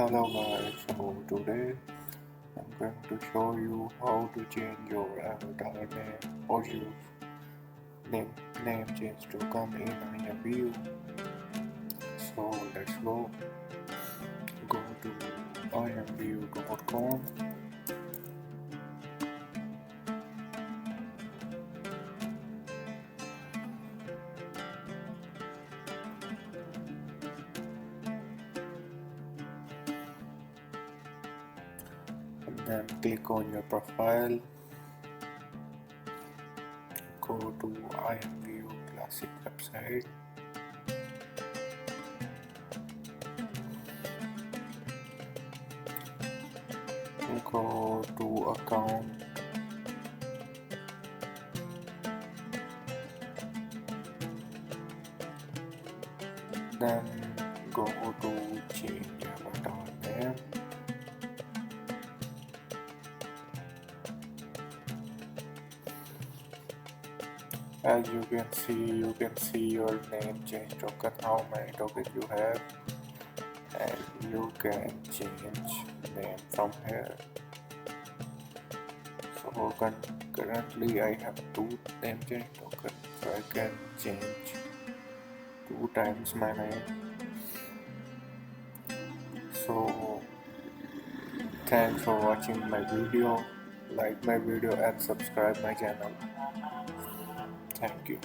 Hello guys, so today I'm going to show you how to change your avatar name or use name change token in Imvu. So let's go. Go to imvu.com. And then click on your profile. Go to Imvu Classic website. Go to account. Then go to change avatar name. As you can see your name change token, how many tokens you have, and you can change name from here. So currently I have 2 name change tokens, so I can change 2 times my name. So thanks for watching my video. Like my video and subscribe my channel. Thank you.